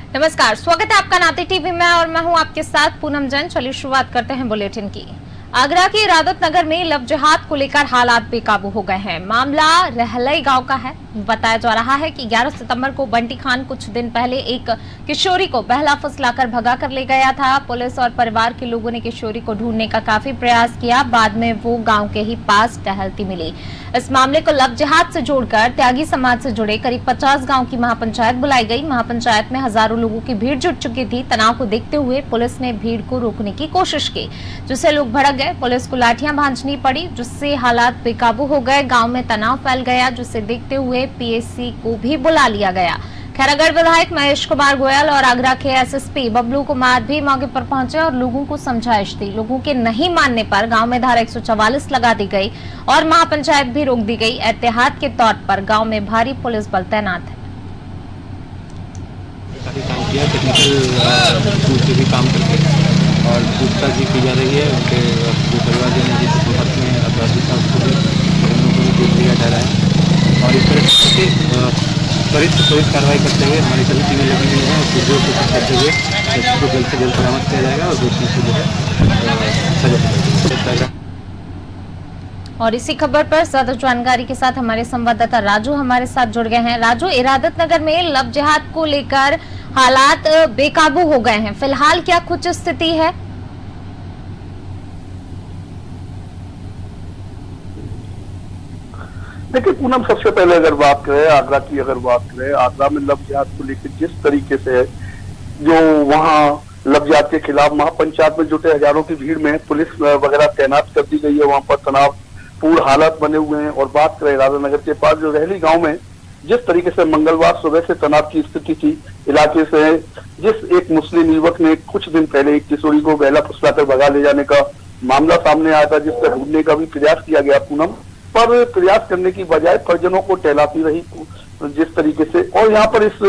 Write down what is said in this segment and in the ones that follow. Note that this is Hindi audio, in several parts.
नमस्कार, स्वागत है आपका नाते टीवी में और मैं हूं आपके साथ पूनम जैन। चलिए शुरुआत करते हैं बुलेटिन की। आगरा के इरादत नगर में लव जिहाद को लेकर हालात बेकाबू हो गए हैं। मामला रहलई गांव का है। बताया जा रहा है कि 11 सितंबर को बंटी खान कुछ दिन पहले एक किशोरी को बहला फुसलाकर भगा कर ले गया था। पुलिस और परिवार के लोगों ने किशोरी को ढूंढने का काफी प्रयास किया। बाद में वो गांव के ही पास टहलती मिली। इस मामले को लव जिहाद से जोड़कर त्यागी समाज से जुड़े करीब 50 गांव की महापंचायत बुलाई गई। महापंचायत में हजारों लोगों की भीड़ जुट चुकी थी। तनाव को देखते हुए पुलिस ने भीड़ को रोकने की कोशिश की, जिससे लोग भड़क गए। पुलिस को लाठियां भांजनी पड़ी, जिससे हालात बेकाबू हो गए। गांव में तनाव फैल गया, जिसे देखते हुए पीएसी को भी बुला लिया गया। खैरागढ़ विधायक महेश कुमार गोयल और आगरा के एसएसपी बबलू कुमार भी मौके पर पहुंचे और लोगों को समझाइश दी। लोगों के नहीं मानने पर गांव में धारा 144 लगा दी गई और महापंचायत भी रोक दी गई। एहतियात के तौर पर गांव में भारी पुलिस बल तैनात है। काम किया, टेक्निकल भी काम करके और पूछताछ भी की जा रही है। उनके जो परिवार जन जिस संपर्क में अपराधी था उसको भी हम लोगों ने देख लिया जा रहा है और इस तरह से त्वरित कार्रवाई करते हुए हमारी सभी टीमें लगी हुई हैं। उसको जोर कोशिश करते हुए इसको जल्द से जल्द बरामद किया जाएगा और दोषियों को जो है सजा। और इसी खबर पर ज्यादा जानकारी के साथ हमारे संवाददाता राजू हमारे साथ जुड़ गए हैं। राजू, इरादत नगर में लव जिहाद को लेकर हालात बेकाबू हो गए हैं। फिलहाल क्या कुछ स्थिति है? देखिए पूनम, सबसे पहले अगर बात करें आगरा की, अगर बात करें आगरा में लव जिहाद को लेकर जिस तरीके से जो वहाँ लव जिहाद के खिलाफ महापंचायत में जुटे हजारों की भीड़ में पुलिस वगैरह तैनात कर दी गई है। वहाँ पर तनावपूर्ण हालात बने हुए हैं। और बात करें इरादत नगर के पास जो रहली गांव में जिस तरीके से मंगलवार सुबह से तनाव की स्थिति थी इलाके से, जिस एक मुस्लिम युवक ने कुछ दिन पहले एक किशोरी को बहला फुसलाकर भगा ले जाने का मामला सामने आया था, जिससे ढूंढने का भी प्रयास किया गया पूनम, पर प्रयास करने की बजाय परिजनों को टहलाती रही जिस तरीके से। और यहाँ पर इस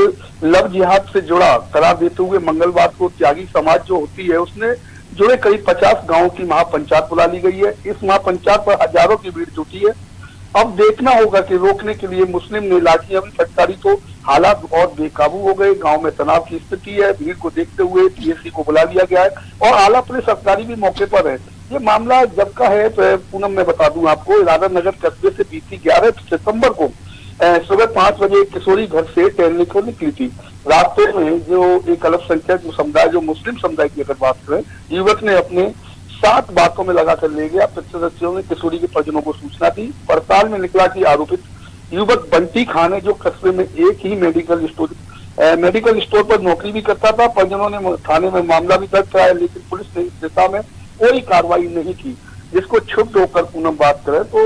लव जिहाद से जुड़ा करार देते हुए मंगलवार को त्यागी समाज जो होती है उसने जुड़े करीब 50 गांवों की महापंचायत बुला ली गई है। इस महापंचायत पर हजारों की भीड़ जुटी है। अब देखना होगा कि रोकने के लिए मुस्लिम ने लाठियां भी फटकारी तो हालात और बेकाबू हो गए। गांव में तनाव की स्थिति है। भीड़ को देखते हुए पीएससी को बुला लिया गया है और आला पुलिस अधिकारी भी मौके पर है। ये मामला जब का है तो पूनम मैं बता दूं आपको, इरादत नगर कस्बे से बीती 11 सितंबर को सुबह 5 बजे एक किशोरी घर से टहलने को निकली थी। रास्ते में जो एक अल्पसंख्यक समुदाय, जो मुस्लिम समुदाय की अगर बात करें, युवक ने अपने 7 बातों में लगाकर ले गया। सदस्यों ने किशोरी के परिजनों को सूचना दी। पड़ताल में निकला कि आरोपित युवक बंटी खान है, जो कस्बे में एक ही मेडिकल स्टोर पर नौकरी भी करता था। परिजनों ने थाने में मामला भी दर्ज कराया, लेकिन पुलिस ने इस दिशा में कोई कार्रवाई नहीं की। जिसको क्षुब्ध होकर पूनम बात करें तो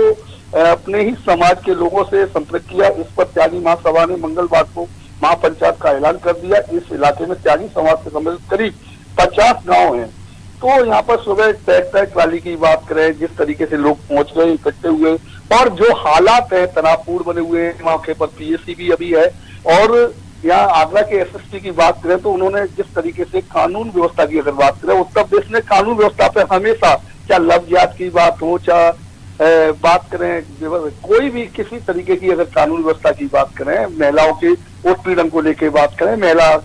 अपने ही समाज के लोगों से संपर्क किया। इस पर त्यागी महासभा ने मंगलवार को महापंचायत का ऐलान कर दिया। इस इलाके में त्यागी समाज से संबंधित करीब 50 गांव हैं। तो यहाँ पर सुबह ट्रैक्टर ट्राली की बात करें, जिस तरीके से लोग पहुंच गए, इकट्ठे हुए और जो हालात है तनावपूर्ण बने हुए हैं। मौके पर पीएससी भी अभी है। और यहाँ आगरा के एसएसपी की बात करें तो उन्होंने जिस तरीके से कानून व्यवस्था की अगर बात करें, उत्तर प्रदेश ने कानून व्यवस्था पे हमेशा, चाहे लव जिहाद की बात हो, चाहे बात करें कोई भी किसी तरीके की अगर कानून व्यवस्था की बात करें, महिलाओं के उत्पीड़न को लेकर बात करें, महिला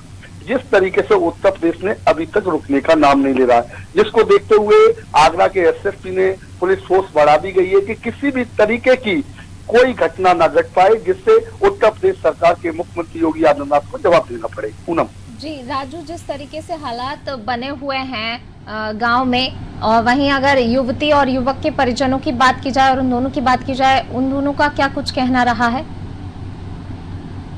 जिस तरीके से उत्तर प्रदेश ने अभी तक रुकने का नाम नहीं ले रहा है, जिसको देखते हुए आगरा के एसएसपी ने पुलिस फोर्स बढ़ा दी गई है कि किसी भी तरीके की कोई घटना न घट पाए, जिससे उत्तर प्रदेश सरकार के मुख्यमंत्री योगी आदित्यनाथ को जवाब देना पड़े। पूनम जी राजू, जिस तरीके से हालात बने हुए हैं गांव में, और वहीं अगर युवती और युवक के परिजनों की बात की जाए और उन दोनों की बात की जाए, उन दोनों का क्या कुछ कहना रहा है?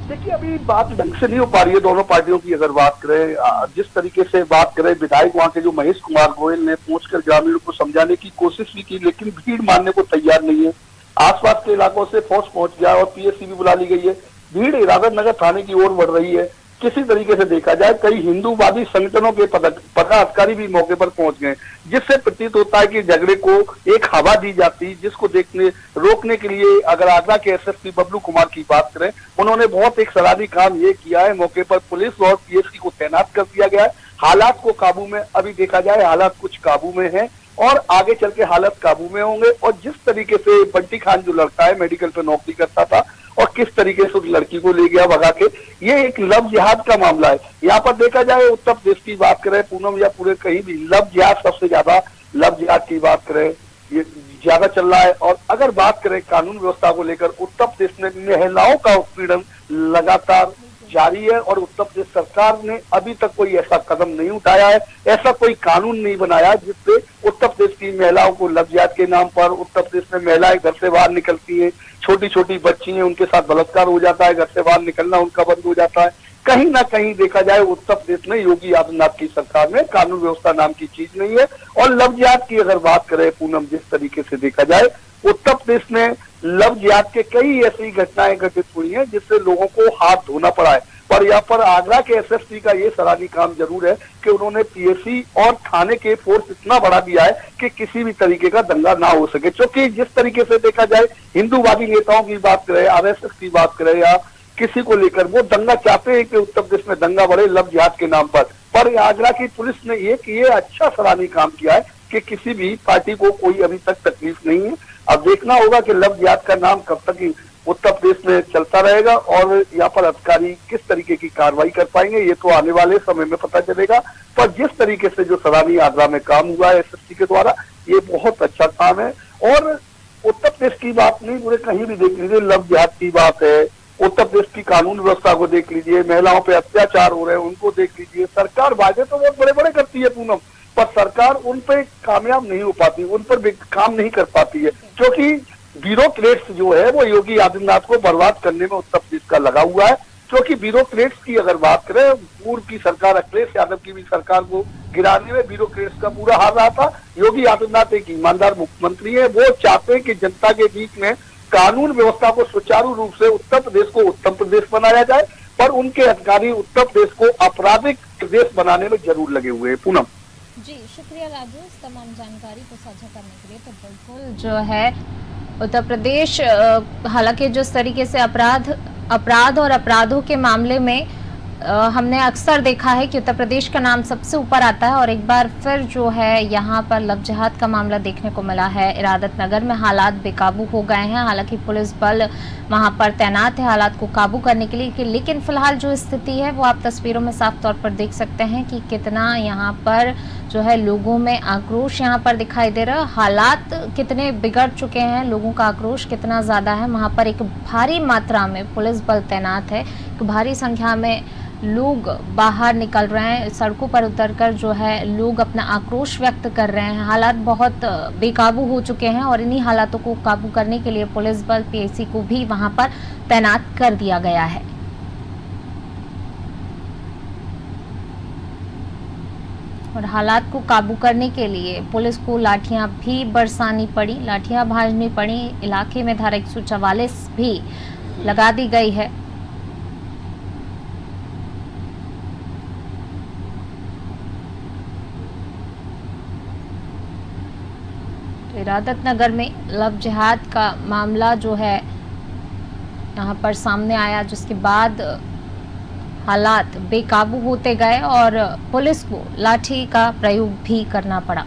देखिए अभी बात ढंग से नहीं हो पा रही है दोनों पार्टियों की अगर बात करें। जिस तरीके से बात करें, विधायक वहां के जो महेश कुमार गोयल ने पहुंचकर ग्रामीणों को समझाने की कोशिश भी की, लेकिन भीड़ मानने को तैयार नहीं है। आसपास के इलाकों से फोर्स पहुंच गया और पीएससी भी बुला ली गई है। भीड़ इरादत नगर थाने की ओर बढ़ रही है। किसी तरीके से देखा जाए, कई हिंदूवादी संगठनों के पदाधिकारी भी मौके पर पहुंच गए, जिससे प्रतीत होता है कि झगड़े को एक हवा दी जाती, जिसको रोकने के लिए अगर आगरा के एसएसपी बबलू कुमार की बात करें, उन्होंने बहुत एक सराहनीय काम ये किया है। मौके पर पुलिस और पीएससी को तैनात कर दिया गया है। हालात को काबू में अभी देखा जाए, हालात कुछ काबू में है और आगे चल के हालत काबू में होंगे। और जिस तरीके से बंटी खान जो लड़का है मेडिकल पे नौकरी करता था और किस तरीके से उस लड़की को ले गया भगा के, ये एक लव जिहाद का मामला है। यहाँ पर देखा जाए उत्तर प्रदेश की बात करें पूनम या पूरे कहीं भी, लव जिहाद सबसे ज्यादा, लव जिहाद की बात करें ये ज्यादा चल रहा है। और अगर बात करें कानून व्यवस्था को लेकर, उत्तर प्रदेश में महिलाओं का उत्पीड़न लगातार जारी है और उत्तर प्रदेश सरकार ने अभी तक कोई ऐसा कदम नहीं उठाया है, ऐसा कोई कानून नहीं बनाया जिससे उत्तर प्रदेश की महिलाओं को लव जिहाद के नाम पर, उत्तर प्रदेश में महिलाएं घर से बाहर निकलती हैं, छोटी छोटी बच्ची हैं, उनके साथ बलात्कार हो जाता है, घर से बाहर निकलना उनका बंद हो जाता है। कहीं ना कहीं देखा जाए उत्तर प्रदेश में योगी आदित्यनाथ की सरकार में कानून व्यवस्था नाम की चीज नहीं है। और लव जिहाद की अगर बात करें पूनम, जिस तरीके से देखा जाए उत्तर प्रदेश में लव जिहाद के कई ऐसी घटनाएं घटित हुई हैं जिससे लोगों को हाथ धोना पड़ा है। पर यहाँ पर आगरा के एसएसपी का ये सराहनीय काम जरूर है कि उन्होंने पीएसी और थाने के फोर्स इतना बढ़ा दिया है कि किसी भी तरीके का दंगा ना हो सके। क्योंकि जिस तरीके से देखा जाए हिंदूवादी नेताओं की बात करें, आरएसएस की बात करें या किसी को लेकर, वो दंगा चाहते हैं कि उत्तर प्रदेश में दंगा बढ़े लव जिहाद के नाम पर आगरा की पुलिस ने ये अच्छा सराहनीय काम किया है कि किसी भी पार्टी को कोई अभी तक तकलीफ नहीं है। अब देखना होगा कि लव जिहाद का नाम कब तक ही उत्तर प्रदेश में चलता रहेगा और यहाँ पर अधिकारी किस तरीके की कार्रवाई कर पाएंगे, ये तो आने वाले समय में पता चलेगा। पर जिस तरीके से जो सराहनीय आगरा में काम हुआ है एसएसपी के द्वारा, ये बहुत अच्छा काम है। और उत्तर प्रदेश की बात नहीं, पूरे कहीं भी देख लीजिए लव जिहाद की बात है, उत्तर प्रदेश की कानून व्यवस्था को देख लीजिए, महिलाओं पे अत्याचार हो रहे हैं उनको देख लीजिए। सरकार वादे तो बहुत बड़े बड़े करती है पूनम, पर सरकार उन पे कामयाब नहीं हो पाती, उन पर भी काम नहीं कर पाती है, क्योंकि ब्यूरोक्रेट्स जो है वो योगी आदित्यनाथ को बर्बाद करने में उत्तर प्रदेश का लगा हुआ है। क्योंकि ब्यूरोक्रेट्स की अगर बात करें, पूर्व की सरकार अखिलेश यादव की भी सरकार को गिराने में ब्यूरोक्रेट्स का पूरा हाथ रहा था। योगी आदित्यनाथ एक ईमानदार मुख्यमंत्री है, वो चाहते हैं कि जनता के बीच में कानून व्यवस्था को सुचारू रूप से उत्तर प्रदेश को उत्तम प्रदेश बनाया जाए, पर उनके अधिकारी उत्तर प्रदेश को आपराधिक प्रदेश बनाने में जरूर लगे हुए हैं। पूनम जी शुक्रिया राजू इस तमाम जानकारी को साझा करने के लिए। तो बिल्कुल जो है उत्तर प्रदेश हालांकि जिस तरीके से अपराध और अपराधों के मामले में हमने अक्सर देखा है कि उत्तर प्रदेश का नाम सबसे ऊपर आता है और एक बार फिर जो है यहाँ पर लव जिहाद का मामला देखने को मिला है। इरादत नगर में हालात बेकाबू हो गए हैं, हालांकि पुलिस बल वहां पर तैनात है हालात को काबू करने के लिए, लेकिन फिलहाल जो स्थिति है वो आप तस्वीरों में साफ तौर पर देख सकते हैं कि कितना यहाँ पर जो है लोगों में आक्रोश यहाँ पर दिखाई दे रहा है। हालात कितने बिगड़ चुके हैं, लोगों का आक्रोश कितना ज्यादा है। वहां पर एक भारी मात्रा में पुलिस बल तैनात है, एक भारी संख्या में लोग बाहर निकल रहे हैं, सड़कों पर उतरकर जो है लोग अपना आक्रोश व्यक्त कर रहे हैं। हालात बहुत बेकाबू हो चुके हैं और इन्हीं हालातों को काबू करने के लिए पुलिस बल पीएसी को भी वहां पर तैनात कर दिया गया है। और हालात को काबू करने के लिए पुलिस को लाठियां भी बरसानी पड़ी, लाठियां भाजनी पड़ी। इलाके में धारा 144 भी लगा दी गई है। इरादत नगर में लव जिहाद का मामला जो है यहाँ पर सामने आया, जिसके बाद हालात बेकाबू होते गए और पुलिस को लाठी का प्रयोग भी करना पड़ा।